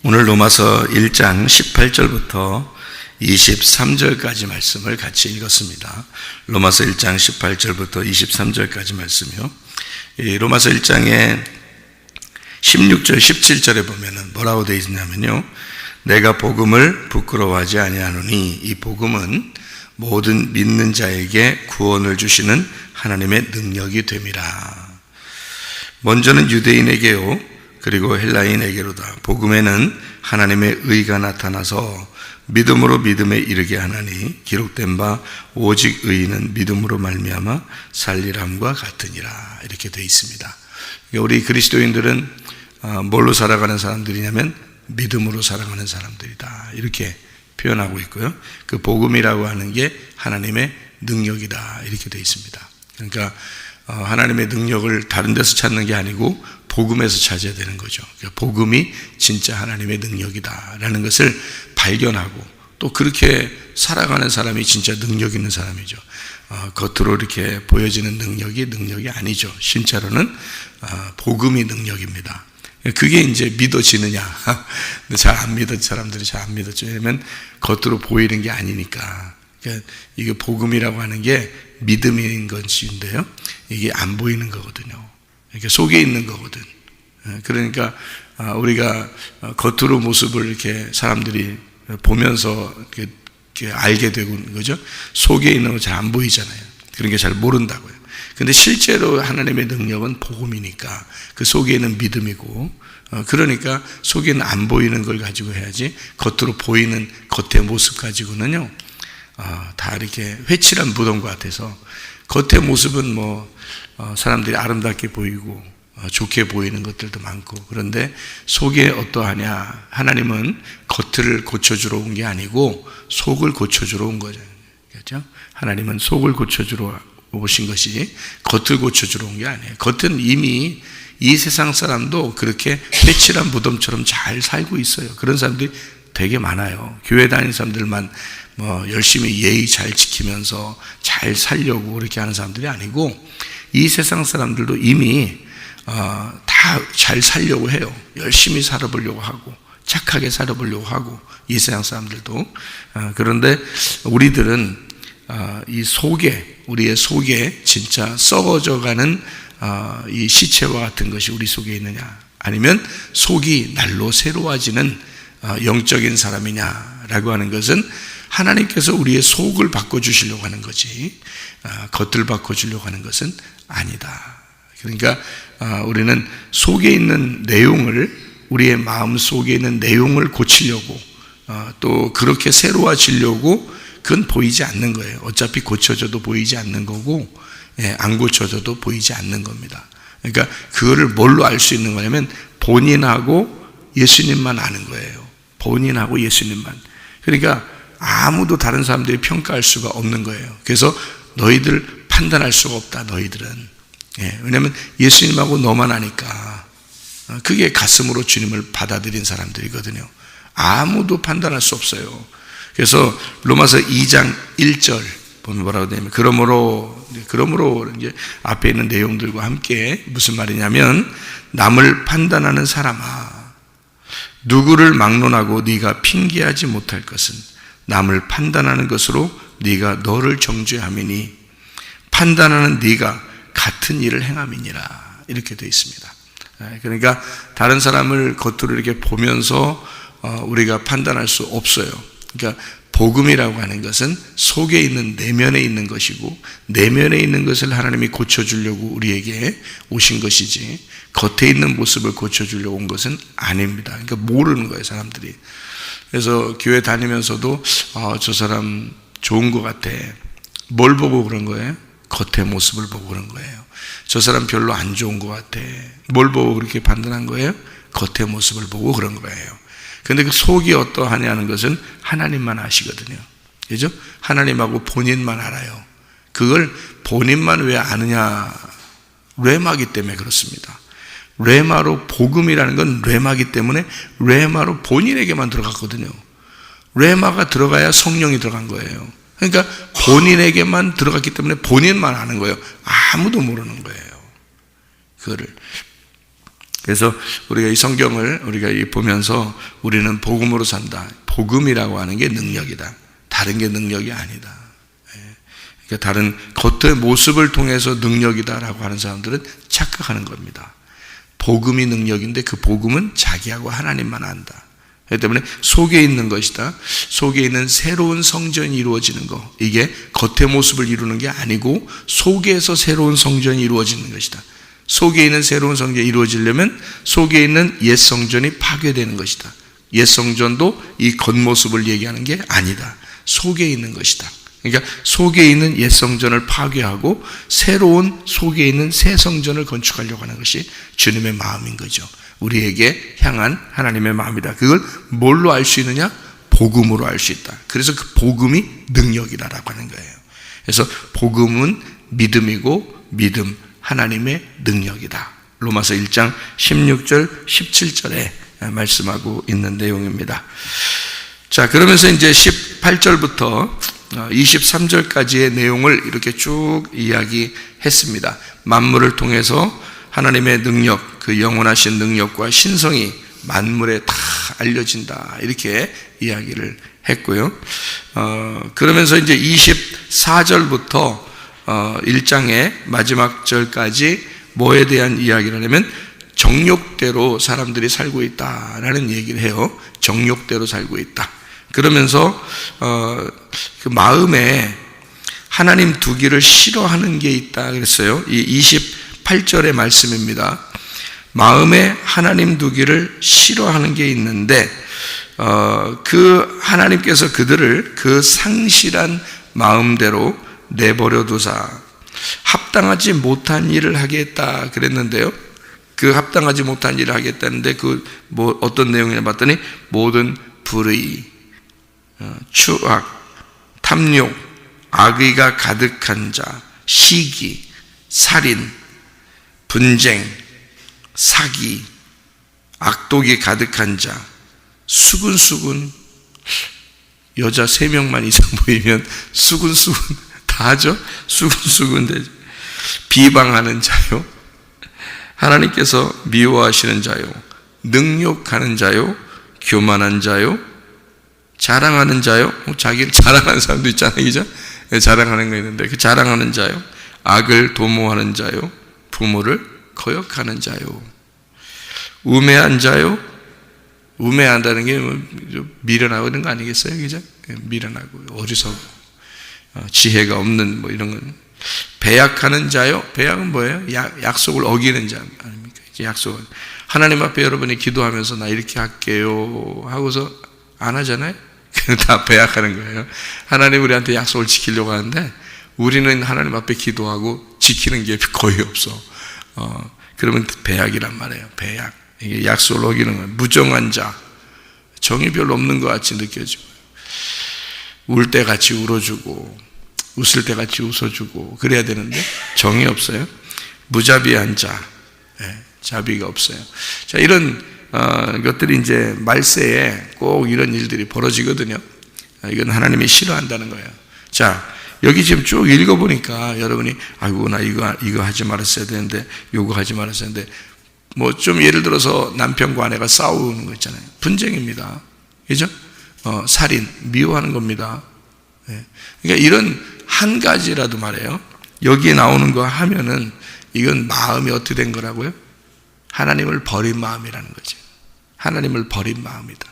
오늘 로마서 1장 18절부터 23절까지 말씀을 같이 읽었습니다. 로마서 1장 18절부터 23절까지 말씀이요. 이 로마서 1장의 16절, 17절에 보면은 뭐라고 되어 있냐면요. 내가 복음을 부끄러워하지 아니하노니 이 복음은 모든 믿는 자에게 구원을 주시는 하나님의 능력이 됨이라. 먼저는 유대인에게요, 그리고 헬라인에게로다. 복음에는 하나님의 의가 나타나서 믿음으로 믿음에 이르게 하나니 기록된 바 오직 의인은 믿음으로 말미암아 살리람과 같으니라. 이렇게 되어 있습니다. 우리 그리스도인들은 뭘로 살아가는 사람들이냐면 믿음으로 살아가는 사람들이다. 이렇게 표현하고 있고요. 그 복음이라고 하는 게 하나님의 능력이다. 이렇게 되어 있습니다. 그러니까 하나님의 능력을 다른 데서 찾는 게 아니고 복음에서 찾아야 되는 거죠. 그러니까 복음이 진짜 하나님의 능력이다라는 것을 발견하고 또 그렇게 살아가는 사람이 진짜 능력 있는 사람이죠. 겉으로 이렇게 보여지는 능력이 아니죠. 진짜로는 복음이 능력입니다. 그게 이제 믿어지느냐? 잘 안 믿어, 사람들이 잘 안 믿었죠. 왜냐면 겉으로 보이는 게 아니니까. 그러니까 이게 복음이라고 하는 게 믿음인 것인데요, 이게 안 보이는 거거든요. 이렇게 속에 있는 거거든. 그러니까 우리가 겉으로 모습을 이렇게 사람들이 보면서 이렇게 알게 되고 거죠. 속에 있는 거 잘 안 보이잖아요. 그런 게 잘 모른다고요. 근데 실제로 하나님의 능력은 복음이니까 그 속에 있는 믿음이고, 그러니까 속에는 안 보이는 걸 가지고 해야지 겉으로 보이는 겉의 모습 가지고는요, 다 이렇게 회칠한 무덤 같아서 겉의 모습은 사람들이 아름답게 보이고 좋게 보이는 것들도 많고, 그런데 속에 어떠하냐? 하나님은 겉을 고쳐주러 온 게 아니고 속을 고쳐주러 온 거죠. 그렇죠? 하나님은 속을 고쳐주러 오신 것이 겉을 고쳐주러 온 게 아니에요. 겉은 이미 이 세상 사람도 그렇게 회칠한 무덤처럼 잘 살고 있어요. 그런 사람들이 되게 많아요. 교회 다니는 사람들만 열심히 예의 잘 지키면서 잘 살려고 그렇게 하는 사람들이 아니고, 이 세상 사람들도 이미 다 잘 살려고 해요. 열심히 살아보려고 하고 착하게 살아보려고 하고, 이 세상 사람들도. 그런데 우리들은 이 속에, 우리의 속에 진짜 썩어져가는 이 시체와 같은 것이 우리 속에 있느냐, 아니면 속이 날로 새로워지는 영적인 사람이냐라고 하는 것은 하나님께서 우리의 속을 바꿔주시려고 하는 거지, 겉을 바꿔주려고 하는 것은 아니다. 그러니까 우리는 속에 있는 내용을, 우리의 마음 속에 있는 내용을 고치려고, 또 그렇게 새로워지려고, 그건 보이지 않는 거예요. 어차피 고쳐져도 보이지 않는 거고, 안 고쳐져도 보이지 않는 겁니다. 그러니까 그거를 뭘로 알 수 있는 거냐면 본인하고 예수님만 아는 거예요. 본인하고 예수님만. 그러니까 아무도 다른 사람들이 평가할 수가 없는 거예요. 그래서 너희들 판단할 수가 없다, 너희들은. 왜냐하면 예수님하고 너만 아니까. 그게 가슴으로 주님을 받아들인 사람들이거든요. 아무도 판단할 수 없어요. 그래서 로마서 2장 1절 보면 뭐라고 되냐면, 그러므로 이제 앞에 있는 내용들과 함께 무슨 말이냐면, 남을 판단하는 사람아, 누구를 막론하고 네가 핑계하지 못할 것은 남을 판단하는 것으로 네가 너를 정죄함이니 판단하는 네가 같은 일을 행함이니라. 이렇게 되어 있습니다. 그러니까 다른 사람을 겉으로 이렇게 보면서 우리가 판단할 수 없어요. 그러니까 복음이라고 하는 것은 속에 있는, 내면에 있는 것이고, 내면에 있는 것을 하나님이 고쳐주려고 우리에게 오신 것이지, 겉에 있는 모습을 고쳐주려고 온 것은 아닙니다. 그러니까 모르는 거예요, 사람들이. 그래서 교회 다니면서도 저 사람 좋은 것 같아. 뭘 보고 그런 거예요? 겉의 모습을 보고 그런 거예요. 저 사람 별로 안 좋은 것 같아. 뭘 보고 그렇게 판단한 거예요? 겉의 모습을 보고 그런 거예요. 그런데 그 속이 어떠하냐는 것은 하나님만 아시거든요. 그죠? 하나님하고 본인만 알아요. 그걸 본인만 왜 아느냐? 레마기 때문에 그렇습니다. 레마로, 복음이라는 건 레마기 때문에 레마로 본인에게만 들어갔거든요. 레마가 들어가야 성령이 들어간 거예요. 그러니까 본인에게만 들어갔기 때문에 본인만 아는 거예요. 아무도 모르는 거예요, 그거를. 그래서 우리가 이 성경을 우리가 보면서 우리는 복음으로 산다. 복음이라고 하는 게 능력이다. 다른 게 능력이 아니다. 그러니까 다른 겉의 모습을 통해서 능력이다라고 하는 사람들은 착각하는 겁니다. 복음이 능력인데 그 복음은 자기하고 하나님만 안다. 그렇기 때문에 속에 있는 것이다. 속에 있는 새로운 성전이 이루어지는 것. 이게 겉의 모습을 이루는 게 아니고 속에서 새로운 성전이 이루어지는 것이다. 속에 있는 새로운 성전이 이루어지려면 속에 있는 옛 성전이 파괴되는 것이다. 옛 성전도 이 겉모습을 얘기하는 게 아니다. 속에 있는 것이다. 그러니까 속에 있는 옛 성전을 파괴하고 새로운 속에 있는 새 성전을 건축하려고 하는 것이 주님의 마음인 거죠. 우리에게 향한 하나님의 마음이다. 그걸 뭘로 알 수 있느냐? 복음으로 알 수 있다. 그래서 그 복음이 능력이다라고 하는 거예요. 그래서 복음은 믿음이고 믿음 하나님의 능력이다. 로마서 1장 16절 17절에 말씀하고 있는 내용입니다. 자, 그러면서 이제 18절부터 23절까지의 내용을 이렇게 쭉 이야기했습니다. 만물을 통해서 하나님의 능력, 그 영원하신 능력과 신성이 만물에 다 알려진다. 이렇게 이야기를 했고요. 그러면서 이제 24절부터 1장의 마지막 절까지 뭐에 대한 이야기를 하냐면 정욕대로 사람들이 살고 있다라는 얘기를 해요. 정욕대로 살고 있다. 그러면서 그 마음에 하나님 두기를 싫어하는 게 있다 그랬어요. 이 28절의 말씀입니다. 마음에 하나님 두기를 싫어하는 게 있는데 그 하나님께서 그들을 그 상실한 마음대로 내버려 두사 합당하지 못한 일을 하겠다 그랬는데요. 그 합당하지 못한 일을 하겠다는데 그 뭐 어떤 내용이냐 봤더니 모든 불의, 추악, 탐욕, 악의가 가득한 자, 시기, 살인, 분쟁, 사기, 악독이 가득한 자, 수군수군. 여자 3명만 이상 보이면 수군수군 다 하죠. 수군수군. 비방하는 자요, 하나님께서 미워하시는 자요, 능욕하는 자요, 교만한 자요, 자랑하는 자요. 자기를 자랑하는 사람도 있잖아요, 그죠? 자랑하는 거 있는데 그 자랑하는 자요, 악을 도모하는 자요, 부모를 거역하는 자요, 우매한 자요. 우매한다는 게 미련하고 이런 거 아니겠어요, 그죠? 미련하고 어리석고 지혜가 없는 뭐 이런 건. 배약하는 자요. 배약은 뭐예요? 약속을 어기는 자 아닙니까? 약속을 하나님 앞에 여러분이 기도하면서 나 이렇게 할게요 하고서 안 하잖아요. 다 배약하는 거예요. 하나님 우리한테 약속을 지키려고 하는데 우리는 하나님 앞에 기도하고 지키는 게 거의 없어. 그러면 배약이란 말이에요. 배약. 이게 약속을 어기는 거예요. 무정한 자, 정이 별로 없는 것 같이 느껴지고, 울 때 같이 울어주고 웃을 때 같이 웃어주고 그래야 되는데 정이 없어요. 무자비한 자, 자비가 없어요. 자, 이런 것들이 이제 말세에 꼭 이런 일들이 벌어지거든요. 이건 하나님이 싫어한다는 거예요. 자, 여기 지금 쭉 읽어보니까 여러분이 아이고 나 이거 하지 말았어야 되는데 요거 하지 말았어야 되는데 뭐 좀 예를 들어서 남편과 아내가 싸우는 거 있잖아요. 분쟁입니다. 그죠? 살인, 미워하는 겁니다. 그러니까 이런 한 가지라도 말이에요. 여기에 나오는 거 하면은 이건 마음이 어떻게 된 거라고요? 하나님을 버린 마음이라는 거죠. 하나님을 버린 마음이다.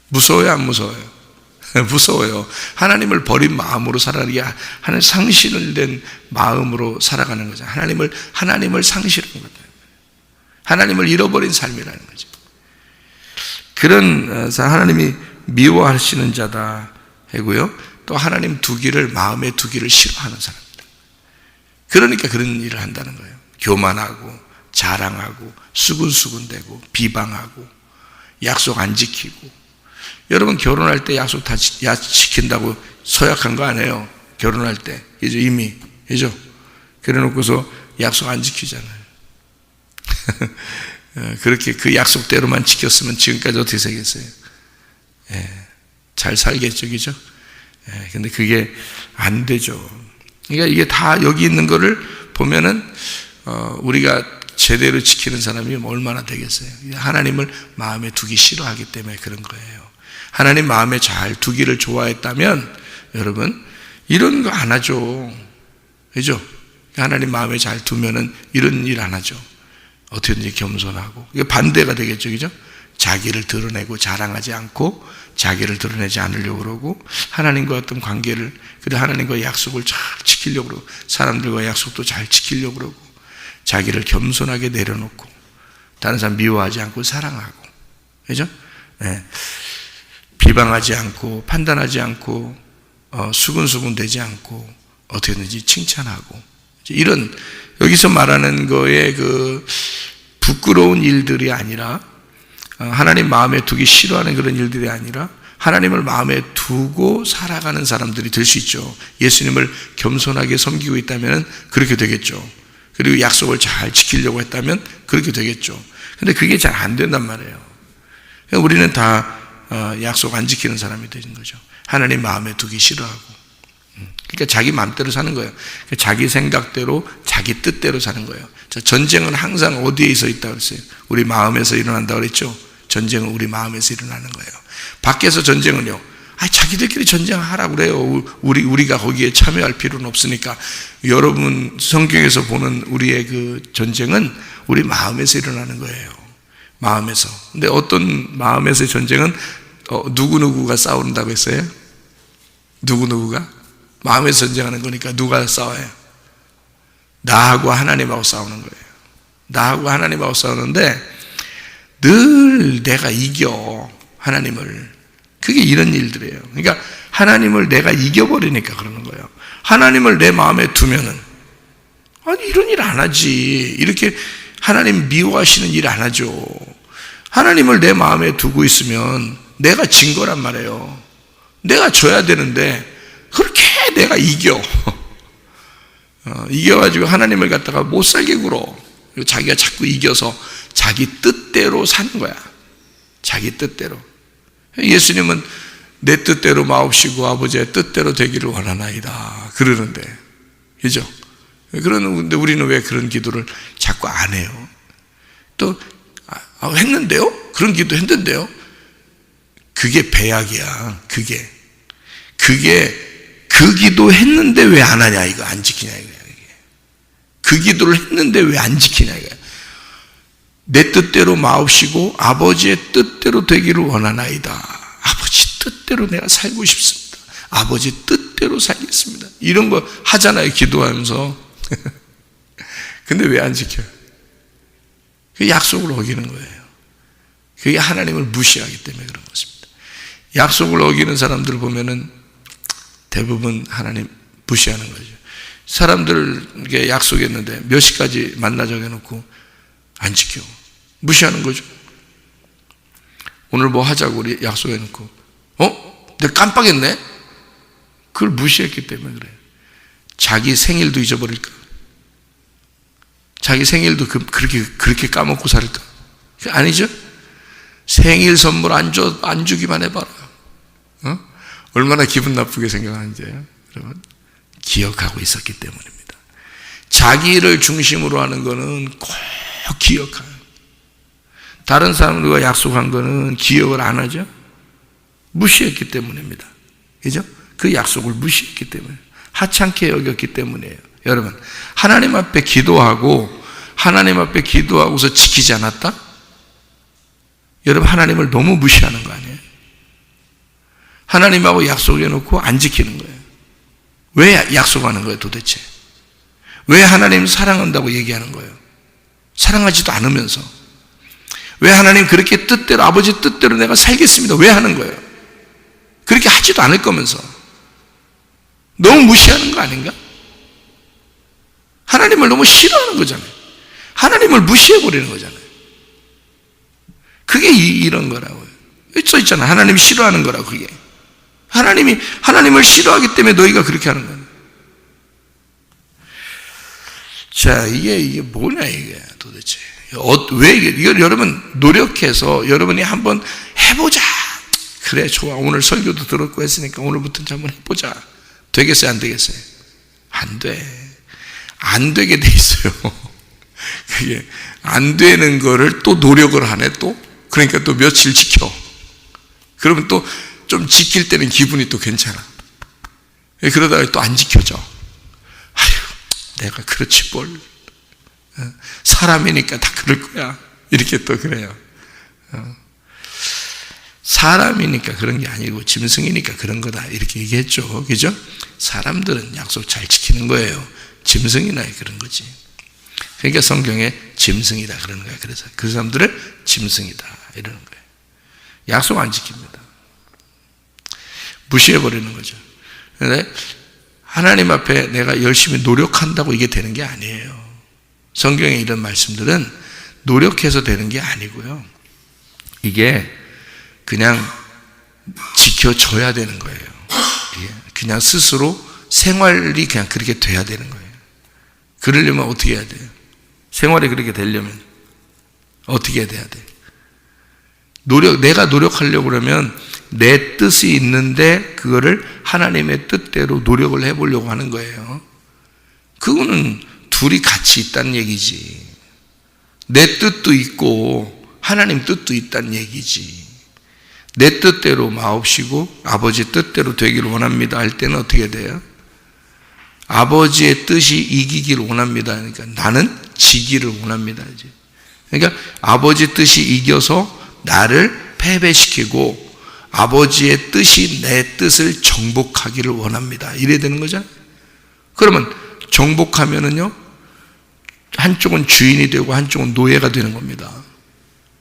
무서워요, 안 무서워요? 무서워요. 하나님을 버린 마음으로 살아가는 게 하나님 상실된 마음으로 살아가는 거죠. 하나님을 상실한 거다. 하나님을 잃어버린 삶이라는 거죠. 그런 하나님이 미워하시는 자다 하고요. 또 하나님 두기를 마음에 두기를 싫어하는 사람입니다. 그러니까 그런 일을 한다는 거예요. 교만하고 자랑하고 수군수군대고 비방하고 약속 안 지키고. 여러분 결혼할 때 약속 다 지킨다고 서약한 거 아니에요. 결혼할 때 그죠? 이미 그죠? 그래 놓고서 약속 안 지키잖아요. 그렇게 그 약속대로만 지켰으면 지금까지 어떻게 살겠어요? 잘 살겠죠, 그죠? 근데 그게 안 되죠. 그러니까 이게 다 여기 있는 거를 보면은 우리가 제대로 지키는 사람이 얼마나 되겠어요? 하나님을 마음에 두기 싫어하기 때문에 그런 거예요. 하나님 마음에 잘 두기를 좋아했다면 여러분 이런 거 안 하죠. 그죠? 하나님 마음에 잘 두면은 이런 일 안 하죠. 어떻게든지 겸손하고. 이게 반대가 되겠죠. 그죠? 자기를 드러내고 자랑하지 않고 자기를 드러내지 않으려고 그러고 하나님과 어떤 관계를, 그래 하나님과의 약속을 잘 지키려고 그러고 사람들과의 약속도 잘 지키려고 그러고 자기를 겸손하게 내려놓고 다른 사람 미워하지 않고 사랑하고, 그죠? 네. 비방하지 않고 판단하지 않고 수근수근 되지 않고 어떻게든지 칭찬하고, 이런 여기서 말하는 거에 그 부끄러운 일들이 아니라 하나님 마음에 두기 싫어하는 그런 일들이 아니라 하나님을 마음에 두고 살아가는 사람들이 될 수 있죠. 예수님을 겸손하게 섬기고 있다면 그렇게 되겠죠. 그리고 약속을 잘 지키려고 했다면 그렇게 되겠죠. 근데 그게 잘 안 된단 말이에요. 우리는 다 약속 안 지키는 사람이 되는 거죠. 하나님 마음에 두기 싫어하고. 그러니까 자기 마음대로 사는 거예요. 자기 생각대로 자기 뜻대로 사는 거예요. 전쟁은 항상 어디에 있다고 그랬어요? 우리 마음에서 일어난다고 그랬죠. 전쟁은 우리 마음에서 일어나는 거예요. 밖에서 전쟁은요, 자기들끼리 전쟁하라고 그래요. 우리가 거기에 참여할 필요는 없으니까. 여러분 성경에서 보는 우리의 그 전쟁은 우리 마음에서 일어나는 거예요. 마음에서. 근데 어떤 마음에서의 전쟁은 누구누구가 싸운다고 했어요? 누구누구가? 마음에서 전쟁하는 거니까 누가 싸워요? 나하고 하나님하고 싸우는 거예요. 나하고 하나님하고 싸우는데 늘 내가 이겨 하나님을. 그게 이런 일들이에요. 그러니까 하나님을 내가 이겨버리니까 그러는 거예요. 하나님을 내 마음에 두면은 이런 일 안 하지. 이렇게 하나님 미워하시는 일 안 하죠. 하나님을 내 마음에 두고 있으면 내가 진 거란 말이에요. 내가 져야 되는데 그렇게 내가 이겨. 이겨가지고 하나님을 갖다가 못 살게 굴어. 자기가 자꾸 이겨서 자기 뜻대로 사는 거야. 자기 뜻대로. 예수님은 내 뜻대로 마옵시고 아버지의 뜻대로 되기를 원하나이다 그러는데, 그죠? 그러는데 우리는 왜 그런 기도를 자꾸 안 해요? 또 했는데요? 그런 기도 했는데요? 그게 배약이야. 그게 그 기도 했는데 왜 안 하냐, 이거 안 지키냐, 이거야. 그 기도를 했는데 왜 안 지키냐, 이거야. 내 뜻대로 마옵시고 아버지의 뜻대로 되기를 원하나이다. 아버지 뜻대로 내가 살고 싶습니다. 아버지 뜻대로 살겠습니다. 이런 거 하잖아요, 기도하면서. 근데 왜 안 지켜요? 그 약속을 어기는 거예요. 그게 하나님을 무시하기 때문에 그런 것입니다. 약속을 어기는 사람들을 보면은 대부분 하나님 무시하는 거죠. 사람들에게 약속했는데 몇 시까지 만나자고 해놓고 안 지켜. 무시하는 거죠. 오늘 뭐 하자고 우리 약속해놓고 내가 깜빡했네? 그걸 무시했기 때문에 그래요. 자기 생일도 잊어버릴까? 자기 생일도 그렇게 까먹고 살까? 아니죠? 생일 선물 안 주기만 해봐라. 얼마나 기분 나쁘게 생각하는지요, 여러분. 기억하고 있었기 때문입니다. 자기를 중심으로 하는 거는 꼭 기억해요. 다른 사람들과 약속한 거는 기억을 안 하죠? 무시했기 때문입니다. 그죠? 그 약속을 무시했기 때문에, 하찮게 여겼기 때문이에요. 여러분, 하나님 앞에 기도하고서 지키지 않았다? 여러분, 하나님을 너무 무시하는 거 아니에요? 하나님하고 약속해놓고 안 지키는 거예요. 왜 약속하는 거예요, 도대체? 왜 하나님 사랑한다고 얘기하는 거예요? 사랑하지도 않으면서. 왜 하나님 그렇게 뜻대로, 아버지 뜻대로 내가 살겠습니다, 왜 하는 거예요? 그렇게 하지도 않을 거면서. 너무 무시하는 거 아닌가? 하나님을 너무 싫어하는 거잖아요. 하나님을 무시해버리는 거잖아요. 그게 이런 거라고요. 써있잖아요. 하나님이 싫어하는 거라고. 그게 하나님을 싫어하기 때문에 너희가 그렇게 하는 거예요. 자, 이게 뭐냐, 이게 도대체. 왜 이걸 여러분 노력해서 여러분이 한번 해보자. 그래, 좋아. 오늘 설교도 들었고 했으니까 오늘부터 한번 해보자. 되겠어요, 안 되겠어요? 안 돼. 안 되게 돼 있어요. 그게 안 되는 거를 또 노력을 하네 또. 그러니까 또 며칠 지켜. 그러면 또 좀 지킬 때는 기분이 또 괜찮아. 그러다가 또 안 지켜져. 아휴, 내가 그렇지 뭘. 사람이니까 다 그럴 거야. 이렇게 또 그래요. 사람이니까 그런 게 아니고 짐승이니까 그런 거다. 이렇게 얘기했죠. 그죠? 사람들은 약속 잘 지키는 거예요. 짐승이나 그런 거지. 그러니까 성경에 짐승이다 그러는 거야. 그래서 그 사람들은 짐승이다 이러는 거예요. 약속 안 지킵니다. 무시해버리는 거죠. 그런데 하나님 앞에 내가 열심히 노력한다고 이게 되는 게 아니에요. 성경에 이런 말씀들은 노력해서 되는 게 아니고요. 이게 그냥 지켜줘야 되는 거예요. 그냥 스스로 생활이 그냥 그렇게 돼야 되는 거예요. 그러려면 어떻게 해야 돼요? 생활이 그렇게 되려면 어떻게 돼야 돼요? 내가 노력하려고 그러면 내 뜻이 있는데 그거를 하나님의 뜻대로 노력을 해보려고 하는 거예요. 그거는 둘이 같이 있다는 얘기지. 내 뜻도 있고 하나님 뜻도 있다는 얘기지. 내 뜻대로 마옵시고 아버지 뜻대로 되기를 원합니다 할 때는 어떻게 돼요? 아버지의 뜻이 이기기를 원합니다. 그러니까 나는 지기를 원합니다. 이제. 그러니까 아버지 뜻이 이겨서 나를 패배시키고 아버지의 뜻이 내 뜻을 정복하기를 원합니다. 이래야 되는 거잖아요. 그러면 정복하면은요, 한쪽은 주인이 되고 한쪽은 노예가 되는 겁니다.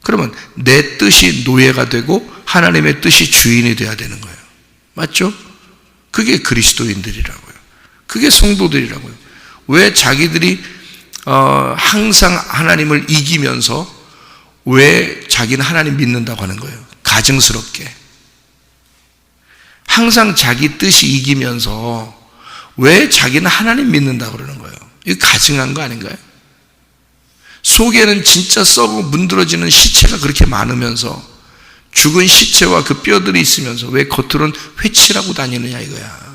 그러면 내 뜻이 노예가 되고 하나님의 뜻이 주인이 되어야 되는 거예요. 맞죠? 그게 그리스도인들이라고요. 그게 성도들이라고요. 왜 자기들이 항상 하나님을 이기면서 왜 자기는 하나님 믿는다고 하는 거예요? 가증스럽게. 항상 자기 뜻이 이기면서 왜 자기는 하나님 믿는다고 그러는 거예요? 이거 가증한 거 아닌가요? 속에는 진짜 썩고 문드러지는 시체가 그렇게 많으면서 죽은 시체와 그 뼈들이 있으면서 왜 겉으로는 회칠하고 다니느냐 이거야.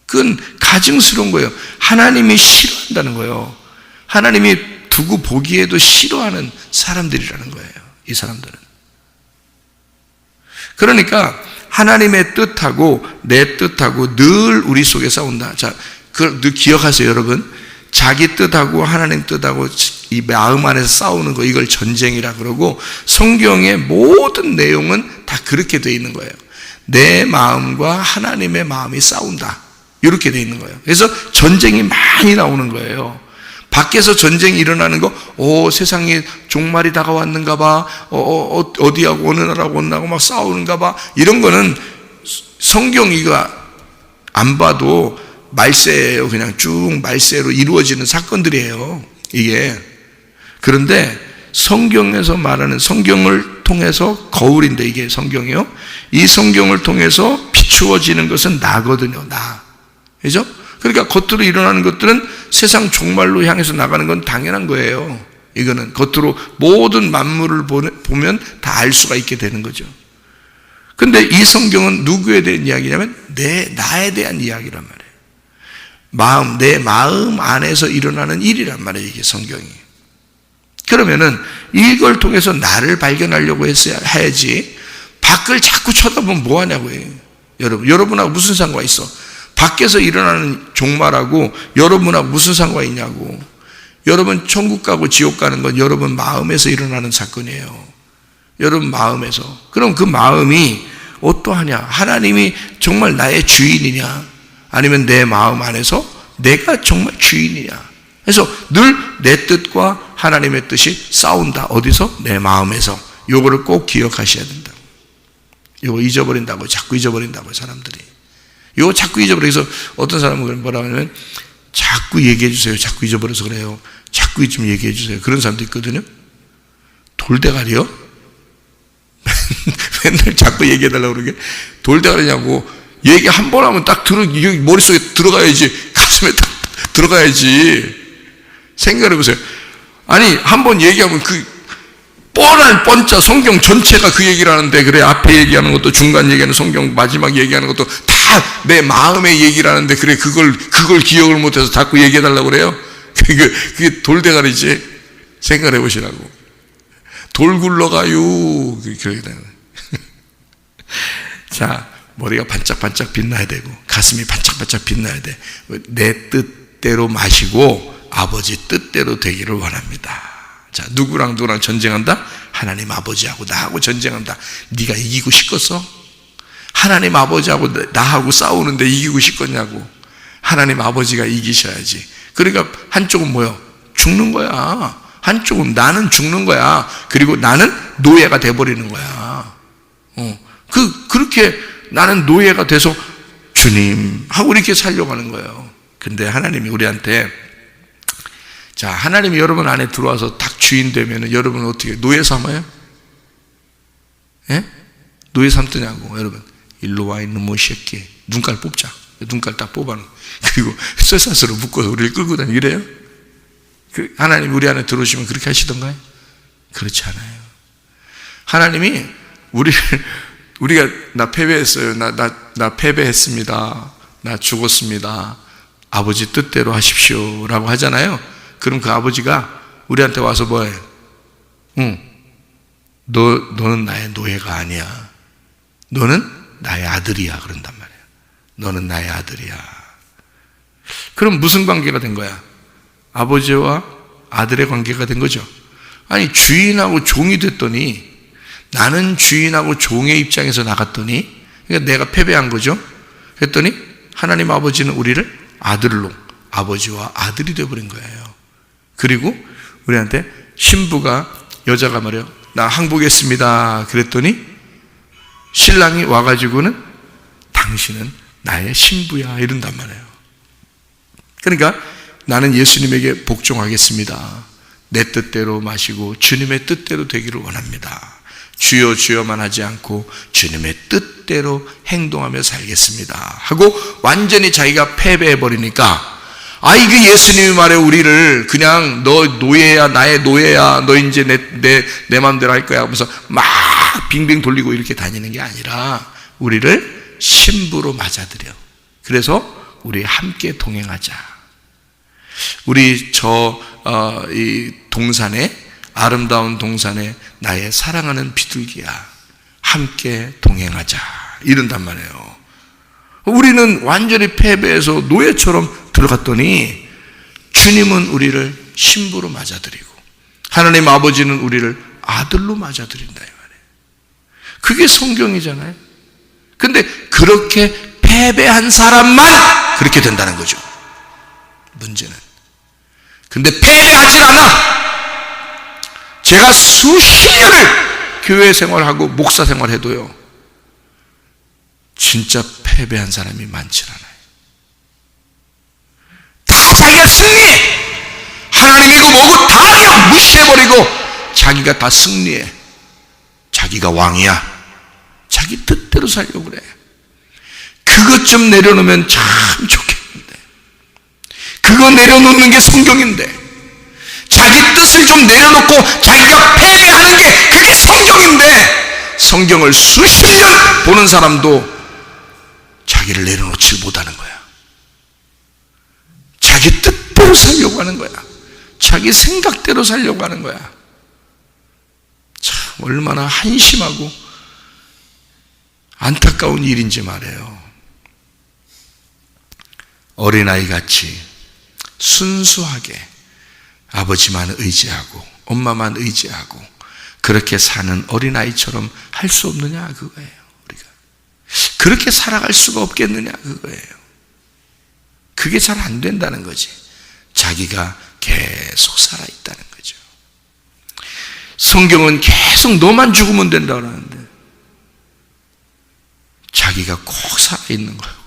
그건 가증스러운 거예요. 하나님이 싫어한다는 거예요. 하나님이 두고 보기에도 싫어하는 사람들이라는 거예요. 이 사람들은. 그러니까 하나님의 뜻하고 내 뜻하고 늘 우리 속에 싸운다. 자, 그걸 늘 기억하세요, 여러분. 자기 뜻하고 하나님 뜻하고 이 마음 안에서 싸우는 거, 이걸 전쟁이라 그러고, 성경의 모든 내용은 다 그렇게 되어 있는 거예요. 내 마음과 하나님의 마음이 싸운다. 이렇게 되어 있는 거예요. 그래서 전쟁이 많이 나오는 거예요. 밖에서 전쟁이 일어나는 거, 세상에 종말이 다가왔는가 봐, 어디하고 어느 나라하고 어느 나라하고 막 싸우는가 봐, 이런 거는 성경이가 안 봐도 말세예요. 그냥 쭉 말세로 이루어지는 사건들이에요, 이게. 그런데 성경에서 말하는, 성경을 통해서, 거울인데 이게 성경이요, 이 성경을 통해서 비추어지는 것은 나거든요. 나. 그죠? 그러니까 겉으로 일어나는 것들은 세상 종말로 향해서 나가는 건 당연한 거예요. 이거는 겉으로 모든 만물을 보면 다 알 수가 있게 되는 거죠. 근데 이 성경은 누구에 대한 이야기냐면 나에 대한 이야기란 말이에요. 내 마음 안에서 일어나는 일이란 말이에요, 이게 성경이. 그러면은 이걸 통해서 나를 발견하려고 해야지, 밖을 자꾸 쳐다보면 뭐 하냐고요. 여러분하고 무슨 상관이 있어? 밖에서 일어나는 종말하고 여러분하고 무슨 상관이 있냐고. 여러분 천국 가고 지옥 가는 건 여러분 마음에서 일어나는 사건이에요. 여러분 마음에서. 그럼 그 마음이 어떠하냐? 하나님이 정말 나의 주인이냐? 아니면 내 마음 안에서 내가 정말 주인이냐? 그래서 늘 내 뜻과 하나님의 뜻이 싸운다. 어디서? 내 마음에서. 요거를 꼭 기억하셔야 된다. 요거 잊어버린다고, 자꾸 잊어버린다고, 사람들이. 이거 자꾸 잊어버려서 어떤 사람은 뭐라고 하냐면, 자꾸 얘기해 주세요. 자꾸 잊어버려서 그래요. 자꾸 좀 얘기해 주세요. 그런 사람도 있거든요. 돌대가리요? 맨날 자꾸 얘기해 달라고 그러게. 돌대가리냐고. 얘기 한 번 하면 딱 머릿속에 들어가야지. 가슴에 딱 들어가야지. 생각해 보세요. 아니, 한 번 얘기하면 뻔한 뻔짜 성경 전체가 그 얘기를 하는데, 그래, 앞에 얘기하는 것도, 중간 얘기하는 성경 마지막 얘기하는 것도 다 내 마음의 얘기를 하는데, 그래, 그걸 기억을 못해서 자꾸 얘기해달라고 그래요? 그게 돌대가리지. 생각해 보시라고. 돌 굴러가요. 그렇게 되는 거예요. 자, 머리가 반짝반짝 빛나야 되고 가슴이 반짝반짝 빛나야 돼. 내 뜻대로 마시고 아버지 뜻대로 되기를 원합니다. 자, 누구랑 전쟁한다? 하나님 아버지하고 나하고 전쟁한다. 네가 이기고 싶겠어? 하나님 아버지하고 나하고 싸우는데 이기고 싶겠냐고. 하나님 아버지가 이기셔야지. 그러니까 한쪽은 뭐야? 죽는 거야. 한쪽은 나는 죽는 거야. 그리고 나는 노예가 돼버리는 거야. 그렇게 나는 노예가 돼서 주님 하고 이렇게 살려고 하는 거예요. 근데 하나님이 우리한테, 자, 하나님이 여러분 안에 들어와서 딱 주인 되면 여러분은 어떻게 노예 삼아요? 예? 노예 삼더냐고. 여러분, 일로 와 있는 뭐 새끼. 눈깔 뽑자. 눈깔 딱 뽑아놓고 그리고 쇠사슬로 묶어서 우리를 끌고 다니고 이래요? 하나님 우리 안에 들어오시면 그렇게 하시던가요? 그렇지 않아요. 하나님이 우리가 나 패배했어요. 나 패배했습니다. 나 죽었습니다. 아버지 뜻대로 하십시오 라고 하잖아요. 그럼 그 아버지가 우리한테 와서 뭐해? 너는 나의 노예가 아니야. 너는 나의 아들이야. 그런단 말이에요. 너는 나의 아들이야. 그럼 무슨 관계가 된 거야? 아버지와 아들의 관계가 된 거죠. 아니, 주인하고 종이 됐더니, 나는 주인하고 종의 입장에서 나갔더니, 그러니까 내가 패배한 거죠. 그랬더니 하나님 아버지는 우리를 아들로, 아버지와 아들이 되어버린 거예요. 그리고 우리한테 신부가, 여자가 말해요, 나 항복했습니다 그랬더니 신랑이 와가지고는 당신은 나의 신부야 이런단 말이에요. 그러니까 나는 예수님에게 복종하겠습니다. 내 뜻대로 마시고 주님의 뜻대로 되기를 원합니다. 주여 주여만 하지 않고 주님의 뜻대로 행동하며 살겠습니다 하고 완전히 자기가 패배해버리니까, 이게 예수님이 말해 우리를 그냥 너 노예야, 나의 노예야, 너 이제 내 마음대로 할 거야 하면서 막 빙빙 돌리고 이렇게 다니는 게 아니라 우리를 신부로 맞아들여. 그래서 우리 함께 동행하자. 우리 이 동산에, 아름다운 동산에 나의 사랑하는 비둘기야, 함께 동행하자 이런단 말이에요. 우리는 완전히 패배해서 노예처럼 들어갔더니 주님은 우리를 신부로 맞아들이고 하나님 아버지는 우리를 아들로 맞아들인다 이 말이에요. 그게 성경이잖아요. 근데 그렇게 패배한 사람만 그렇게 된다는 거죠. 문제는. 근데 패배하진 않아. 제가 수십 년을 교회 생활하고 목사 생활해도요, 진짜 패배한 사람이 많지 않아요. 다 자기가 승리해. 하나님이고 뭐고 다 그냥 무시해버리고 자기가 다 승리해. 자기가 왕이야. 자기 뜻대로 살려고 그래. 그것 좀 내려놓으면 참 좋겠는데. 그거 내려놓는 게 성경인데, 자기 뜻을 좀 내려놓고 자기가 패배하는 게 그게 성경인데, 성경을 수십 년 보는 사람도 자기를 내려놓지 못하는 거야. 자기 뜻대로 살려고 하는 거야. 자기 생각대로 살려고 하는 거야. 참 얼마나 한심하고 안타까운 일인지 말이에요. 어린아이같이 순수하게 아버지만 의지하고 엄마만 의지하고 그렇게 사는 어린아이처럼 할 수 없느냐 그거예요. 우리가 그렇게 살아갈 수가 없겠느냐 그거예요. 그게 잘 안 된다는 거지. 자기가 계속 살아있다는 거죠. 성경은 계속 너만 죽으면 된다고 하는데 자기가 꼭 살아있는 거예요.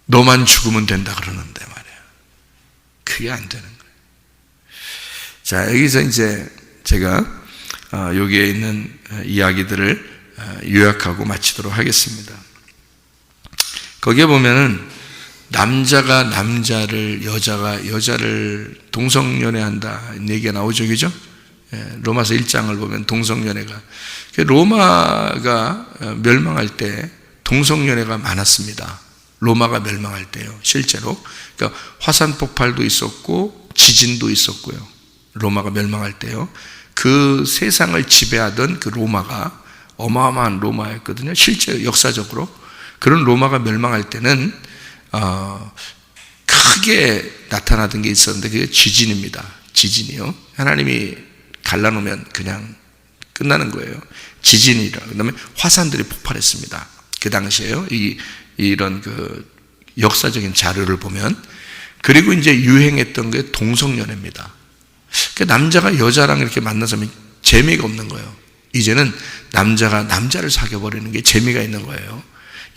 너만 죽으면 된다 그러는데 말이에요. 그게 안 되는 거예요. 자, 여기서 이제 제가 여기에 있는 이야기들을 요약하고 마치도록 하겠습니다. 거기에 보면은 남자가 남자를, 여자가 여자를 동성연애한다 얘기가 나오죠, 그죠? 로마서 1장을 보면 동성연애가, 로마가 멸망할 때 동성연애가 많았습니다. 로마가 멸망할 때요. 실제로. 그러니까 화산 폭발도 있었고 지진도 있었고요. 로마가 멸망할 때요. 그 세상을 지배하던 그 로마가 어마어마한 로마였거든요. 실제 역사적으로. 그런 로마가 멸망할 때는 크게 나타나던 게 있었는데 그게 지진입니다. 지진이요. 하나님이 갈라놓으면 그냥 끝나는 거예요. 지진이라. 그다음에 화산들이 폭발했습니다. 그 당시에요. 이런 그 역사적인 자료를 보면. 그리고 이제 유행했던 게 동성연애입니다. 그러니까 남자가 여자랑 이렇게 만나서 재미가 없는 거예요. 이제는 남자가 남자를 사귀어버리는 게 재미가 있는 거예요.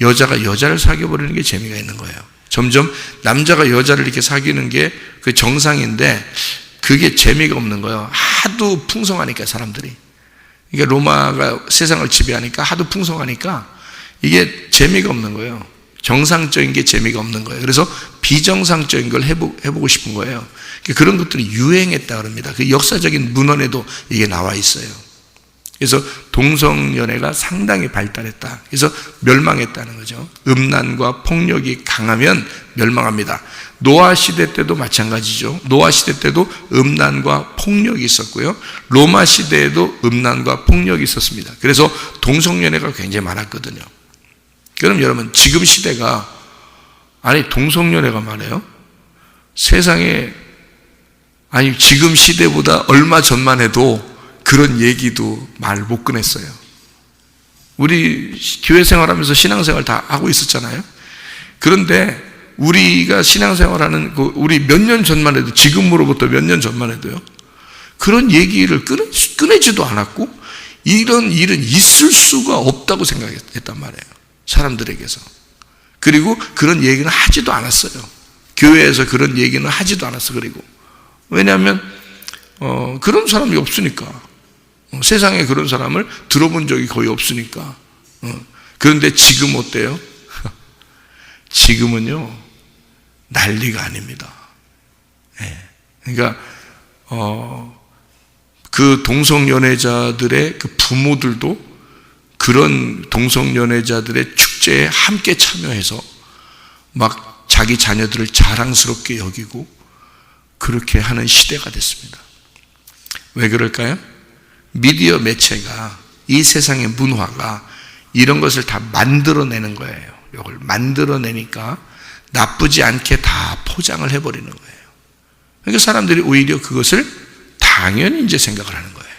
여자가 여자를 사귀어버리는 게 재미가 있는 거예요. 점점 남자가 여자를 이렇게 사귀는 게 그 정상인데 그게 재미가 없는 거예요. 하도 풍성하니까 사람들이. 그러니까 로마가 세상을 지배하니까 하도 풍성하니까 이게 재미가 없는 거예요. 정상적인 게 재미가 없는 거예요. 그래서 비정상적인 걸 해보고 싶은 거예요. 그런 것들이 유행했다 그럽니다. 그 역사적인 문헌에도 이게 나와 있어요. 그래서 동성연애가 상당히 발달했다. 그래서 멸망했다는 거죠. 음란과 폭력이 강하면 멸망합니다. 노아 시대 때도 마찬가지죠. 노아 시대 때도 음란과 폭력이 있었고요. 로마 시대에도 음란과 폭력이 있었습니다. 그래서 동성연애가 굉장히 많았거든요. 그럼 여러분 지금 시대가 동성연애가 말이에요. 세상에 지금 시대보다 얼마 전만 해도 그런 얘기도 말 못 꺼냈어요. 우리 교회 생활하면서 신앙생활 다 하고 있었잖아요. 그런데 우리가 신앙생활하는 우리 몇 년 전만 해도 지금으로부터 몇 년 전만 해도요. 그런 얘기를 꺼내지도 않았고 이런 일은 있을 수가 없다고 생각했단 말이에요. 사람들에게서. 그리고 그런 얘기는 하지도 않았어요. 교회에서 그런 얘기는 하지도 않았어. 그리고 왜냐하면 그런 사람이 없으니까. 세상에 그런 사람을 들어본 적이 거의 없으니까. 그런데 지금 어때요? 지금은요 난리가 아닙니다. 그러니까 그 동성연애자들의 그 부모들도 그런 동성연애자들의 축제에 함께 참여해서 막 자기 자녀들을 자랑스럽게 여기고 그렇게 하는 시대가 됐습니다. 왜 그럴까요? 미디어 매체가 이 세상의 문화가 이런 것을 다 만들어내는 거예요. 이걸 만들어내니까 나쁘지 않게 다 포장을 해버리는 거예요. 그러니까 사람들이 오히려 그것을 당연히 이제 생각을 하는 거예요.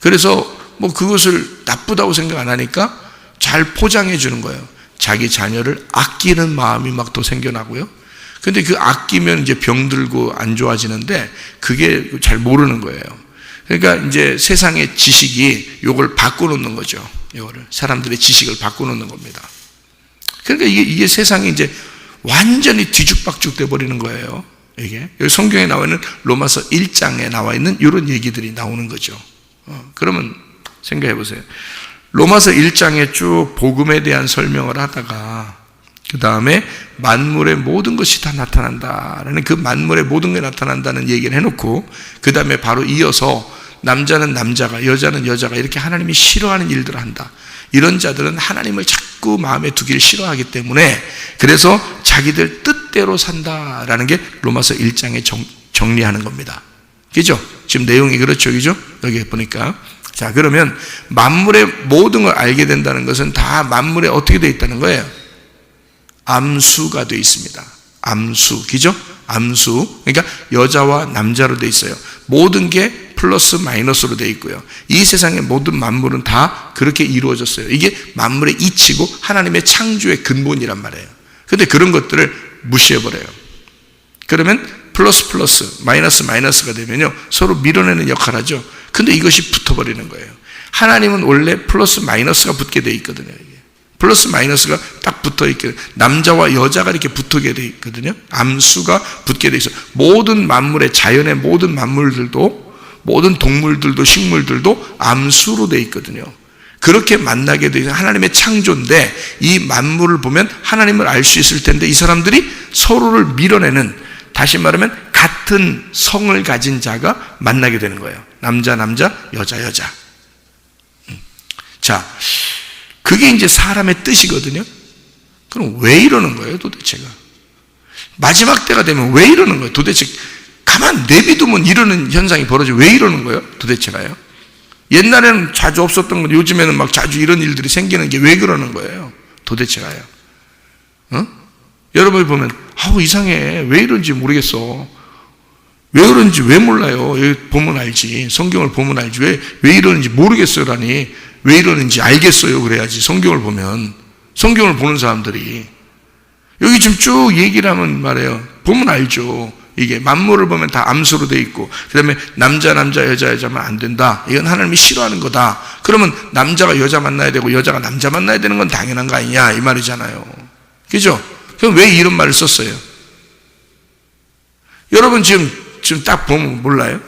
그래서 그것을 나쁘다고 생각 안 하니까 잘 포장해 주는 거예요. 자기 자녀를 아끼는 마음이 막 더 생겨나고요. 근데 그 아끼면 이제 병들고 안 좋아지는데 그게 잘 모르는 거예요. 그러니까 이제 세상의 지식이 요걸 바꿔놓는 거죠. 요거를 사람들의 지식을 바꿔놓는 겁니다. 그러니까 이게 세상이 이제 완전히 뒤죽박죽 돼 버리는 거예요. 이게 여기 성경에 나와 있는 로마서 1장에 나와 있는 이런 얘기들이 나오는 거죠. 그러면 생각해 보세요. 로마서 1장에 쭉 복음에 대한 설명을 하다가 그 다음에 만물의 모든 것이 다 나타난다라는 그 만물의 모든 게 나타난다는 얘기를 해놓고 그 다음에 바로 이어서 남자는 남자가 여자는 여자가 이렇게 하나님이 싫어하는 일들을 한다. 이런 자들은 하나님을 자꾸 마음에 두기를 싫어하기 때문에 그래서 자기들 뜻대로 산다라는 게 로마서 1장에 정리하는 겁니다. 그죠? 지금 내용이 그렇죠. 그죠? 여기 보니까. 자, 그러면 만물의 모든 걸 알게 된다는 것은 다 만물에 어떻게 되어 있다는 거예요? 암수가 되어 있습니다. 암수. 그죠? 암수. 그러니까 여자와 남자로 되어 있어요. 모든 게 플러스 마이너스로 되어 있고요. 이 세상의 모든 만물은 다 그렇게 이루어졌어요. 이게 만물의 이치고 하나님의 창조의 근본이란 말이에요. 근데 그런 것들을 무시해버려요. 그러면 플러스 플러스, 마이너스 마이너스가 되면요 서로 밀어내는 역할을 하죠. 근데 이것이 붙어버리는 거예요. 하나님은 원래 플러스 마이너스가 붙게 돼 있거든요. 이게. 플러스 마이너스가 딱 붙어 있게, 남자와 여자가 이렇게 붙게 돼 있거든요. 암수가 붙게 돼 있어요. 모든 만물의, 자연의 모든 만물들도, 모든 동물들도 식물들도 암수로 돼 있거든요. 그렇게 만나게 되는 하나님의 창조인데 이 만물을 보면 하나님을 알 수 있을 텐데 이 사람들이 서로를 밀어내는, 다시 말하면 같은 성을 가진 자가 만나게 되는 거예요. 남자 남자, 여자 여자. 자, 그게 이제 사람의 뜻이거든요. 그럼 왜 이러는 거예요, 도대체가? 마지막 때가 되면 왜 이러는 거예요, 도대체? 가만 내비두면 이러는 현상이 벌어져. 왜 이러는 거예요, 도대체가요? 옛날에는 자주 없었던 건 요즘에는 막 자주 이런 일들이 생기는 게 왜 그러는 거예요, 도대체가요? 여러분이 보면 이상해, 왜 이런지 모르겠어, 왜 그런지 왜 몰라요. 여기 보면 알지, 성경을 보면 알지. 왜 이러는지 모르겠어요라니, 왜 이러는지 알겠어요 그래야지. 성경을 보면, 성경을 보는 사람들이 여기 지금 쭉 얘기를 하면 말해요, 보면 알죠. 이게 만물을 보면 다 암수로 돼 있고, 그 다음에 남자 여자만 안 된다, 이건 하나님이 싫어하는 거다. 그러면 남자가 여자 만나야 되고 여자가 남자 만나야 되는 건 당연한 거 아니냐, 이 말이잖아요. 그죠? 그럼 왜 이런 말을 썼어요? 여러분 지금 딱 보면 몰라요?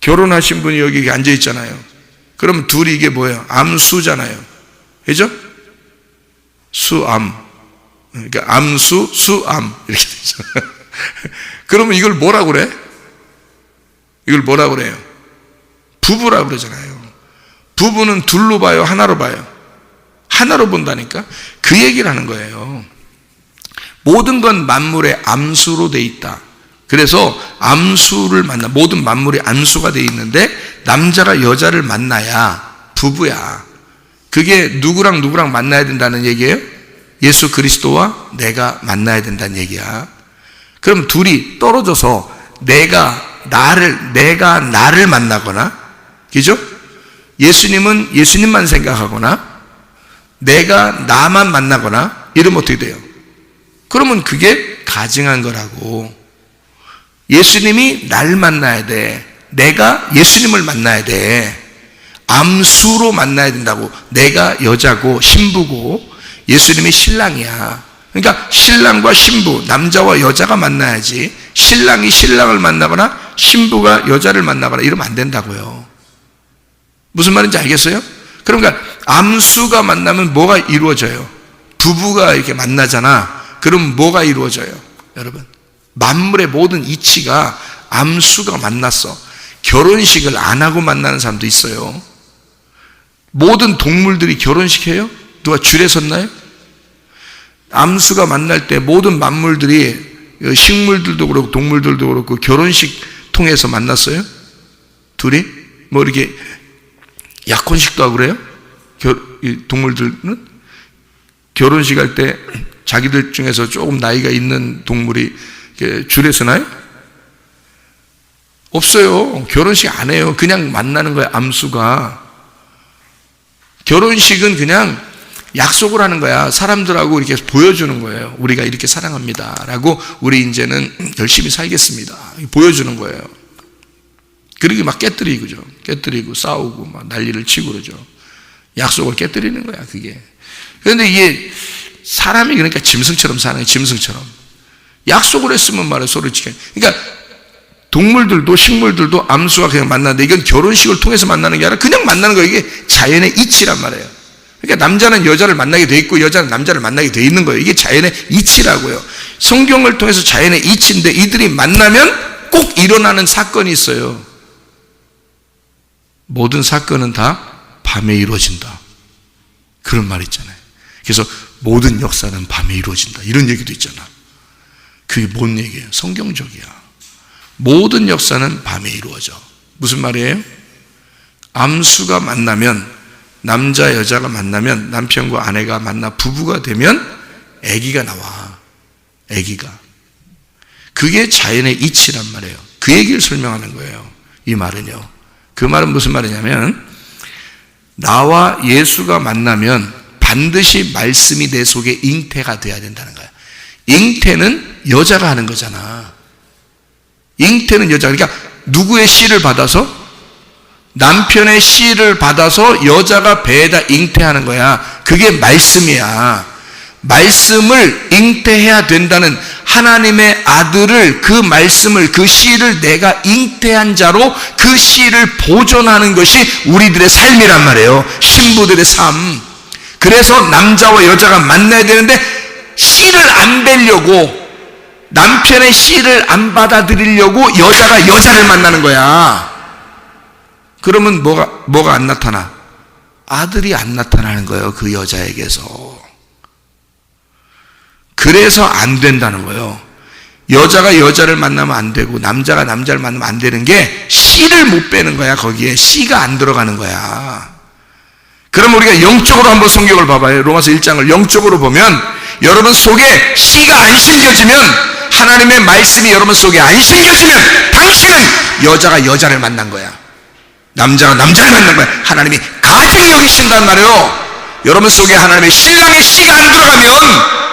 결혼하신 분이 여기 앉아 있잖아요. 그러면 둘이 이게 뭐예요? 암수잖아요. 그죠? 수암. 그러니까 암수, 수암 이렇게 되죠. 그러면 이걸 뭐라고 그래? 이걸 뭐라고 그래요? 부부라고 그러잖아요. 부부는 둘로 봐요, 하나로 봐요? 하나로 본다니까? 그 얘기를 하는 거예요. 모든 건 만물의 암수로 돼 있다. 그래서 암수를 만나, 모든 만물이 암수가 돼 있는데 남자가 여자를 만나야 부부야. 그게 누구랑 누구랑 만나야 된다는 얘기예요? 예수 그리스도와 내가 만나야 된다는 얘기야. 그럼 둘이 떨어져서 내가 나를 만나거나, 그죠? 예수님은 예수님만 생각하거나 내가 나만 만나거나 이러면 어떻게 돼요? 그러면 그게 가증한 거라고. 예수님이 날 만나야 돼, 내가 예수님을 만나야 돼. 암수로 만나야 된다고. 내가 여자고 신부고 예수님이 신랑이야. 그러니까 신랑과 신부, 남자와 여자가 만나야지, 신랑이 신랑을 만나거나 신부가 여자를 만나거나 이러면 안 된다고요. 무슨 말인지 알겠어요? 그러니까 암수가 만나면 뭐가 이루어져요? 부부가 이렇게 만나잖아. 그럼 뭐가 이루어져요? 여러분, 만물의 모든 이치가 암수가 만났어. 결혼식을 안 하고 만나는 사람도 있어요. 모든 동물들이 결혼식 해요? 누가 줄에 섰나요? 암수가 만날 때 모든 만물들이, 식물들도 그렇고 동물들도 그렇고 결혼식 통해서 만났어요? 둘이? 뭐 이렇게 약혼식도 하고 그래요? 동물들은? 결혼식 할 때 자기들 중에서 조금 나이가 있는 동물이 줄에 서나요? 없어요. 결혼식 안 해요. 그냥 만나는 거예요, 암수가. 결혼식은 그냥 약속을 하는 거야. 사람들하고 이렇게 보여주는 거예요. 우리가 이렇게 사랑합니다 라고, 우리 이제는 열심히 살겠습니다, 보여주는 거예요. 그러게 막 깨뜨리고 싸우고 막 난리를 치고 그러죠. 약속을 깨뜨리는 거야, 그게. 그런데 이게 사람이 그러니까 짐승처럼 사는 거예요, 짐승처럼. 약속을 했으면 말해 서로 지켜. 그러니까 동물들도 식물들도 암수가 그냥 만나는데, 이건 결혼식을 통해서 만나는 게 아니라 그냥 만나는 거예요. 이게 자연의 이치란 말이에요. 그러니까 남자는 여자를 만나게 돼 있고 여자는 남자를 만나게 돼 있는 거예요. 이게 자연의 이치라고요. 성경을 통해서 자연의 이치인데, 이들이 만나면 꼭 일어나는 사건이 있어요. 모든 사건은 다 밤에 이루어진다, 그런 말 있잖아요. 그래서 모든 역사는 밤에 이루어진다, 이런 얘기도 있잖아. 그게 뭔 얘기예요? 성경적이야. 모든 역사는 밤에 이루어져. 무슨 말이에요? 암수가 만나면, 남자 여자가 만나면, 남편과 아내가 만나 부부가 되면 아기가 나와. 아기가. 그게 자연의 이치란 말이에요. 그 얘기를 설명하는 거예요, 이 말은요. 그 말은 무슨 말이냐면, 나와 예수가 만나면 반드시 말씀이 내 속에 잉태가 돼야 된다는 거야. 잉태는 여자가 하는 거잖아. 잉태는 여자. 그러니까 누구의 씨를 받아서? 남편의 씨를 받아서 여자가 배에다 잉태하는 거야. 그게 말씀이야. 말씀을 잉태해야 된다는 하나님의 아들을, 그 말씀을, 그 씨를 내가 잉태한 자로 그 씨를 보존하는 것이 우리들의 삶이란 말이에요. 신부들의 삶. 그래서 남자와 여자가 만나야 되는데, 씨를 안 뵈려고, 남편의 씨를 안 받아들이려고 여자가 여자를 만나는 거야. 그러면 뭐가 안 나타나? 아들이 안 나타나는 거예요, 그 여자에게서. 그래서 안 된다는 거예요. 여자가 여자를 만나면 안 되고 남자가 남자를 만나면 안 되는 게 씨를 못 빼는 거야. 거기에 씨가 안 들어가는 거야. 그럼 우리가 영적으로 한번 성경을 봐봐요. 로마서 1장을 영적으로 보면 여러분 속에 씨가 안 심겨지면, 하나님의 말씀이 여러분 속에 안 심겨지면 당신은 여자가 여자를 만난 거야. 남자가 남자를 만난 거야. 하나님이 가증히 여기신단 말이에요. 여러분 속에 하나님의 신랑의 씨가 안 들어가면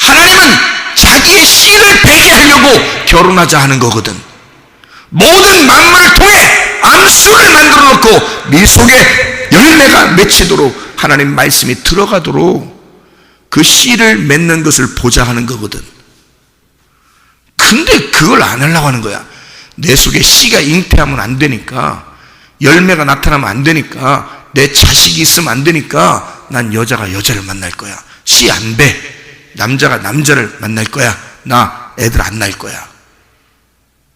하나님은 자기의 씨를 배게 하려고 결혼하자 하는 거거든. 모든 만물을 통해 암수를 만들어 놓고 네 속에 열매가 맺히도록 하나님 말씀이 들어가도록 그 씨를 맺는 것을 보자 하는 거거든. 근데 그걸 안 하려고 하는 거야. 내 속에 씨가 잉태하면 안 되니까, 열매가 나타나면 안 되니까, 내 자식이 있으면 안 되니까 난 여자가 여자를 만날 거야. 씨 안 배. 남자가 남자를 만날 거야. 나 애들 안 낳을 거야.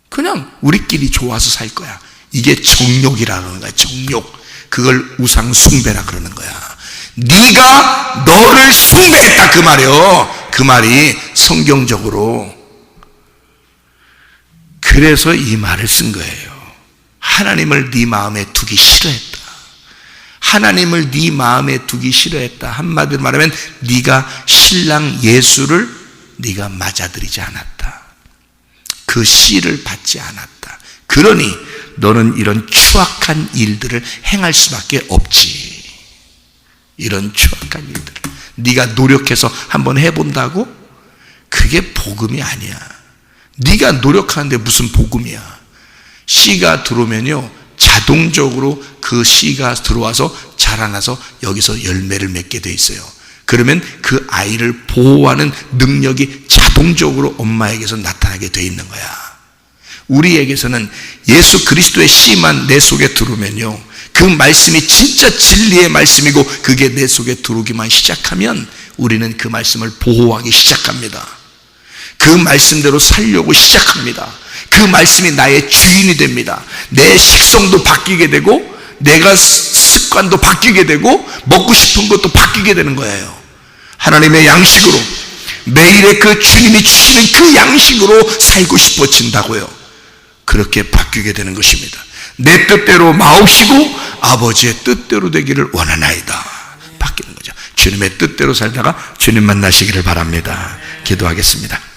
그냥 우리끼리 좋아서 살 거야. 이게 정욕이라는 거야. 정욕. 그걸 우상 숭배라 그러는 거야. 네가 너를 숭배했다 그 말이요. 그 말이 성경적으로. 그래서 이 말을 쓴 거예요. 하나님을 네 마음에 두기 싫어했다. 하나님을 네 마음에 두기 싫어했다. 한마디로 말하면 네가 신랑 예수를 네가 맞아들이지 않았다. 그 씨를 받지 않았다. 그러니 너는 이런 추악한 일들을 행할 수밖에 없지. 이런 추악한 일들 네가 노력해서 한번 해본다고? 그게 복음이 아니야. 네가 노력하는데 무슨 복음이야. 씨가 들어오면요 자동적으로 그 씨가 들어와서 자라나서 여기서 열매를 맺게 돼 있어요. 그러면 그 아이를 보호하는 능력이 자동적으로 엄마에게서 나타나게 돼 있는 거야. 우리에게서는 예수 그리스도의 씨만 내 속에 들어오면요, 그 말씀이 진짜 진리의 말씀이고 그게 내 속에 들어오기만 시작하면 우리는 그 말씀을 보호하기 시작합니다. 그 말씀대로 살려고 시작합니다. 그 말씀이 나의 주인이 됩니다. 내 식성도 바뀌게 되고 내가 습관도 바뀌게 되고 먹고 싶은 것도 바뀌게 되는 거예요. 하나님의 양식으로 매일의 그 주님이 주시는 그 양식으로 살고 싶어진다고요. 그렇게 바뀌게 되는 것입니다. 내 뜻대로 마옵시고 아버지의 뜻대로 되기를 원하나이다. 바뀌는 거죠. 주님의 뜻대로 살다가 주님 만나시기를 바랍니다. 기도하겠습니다.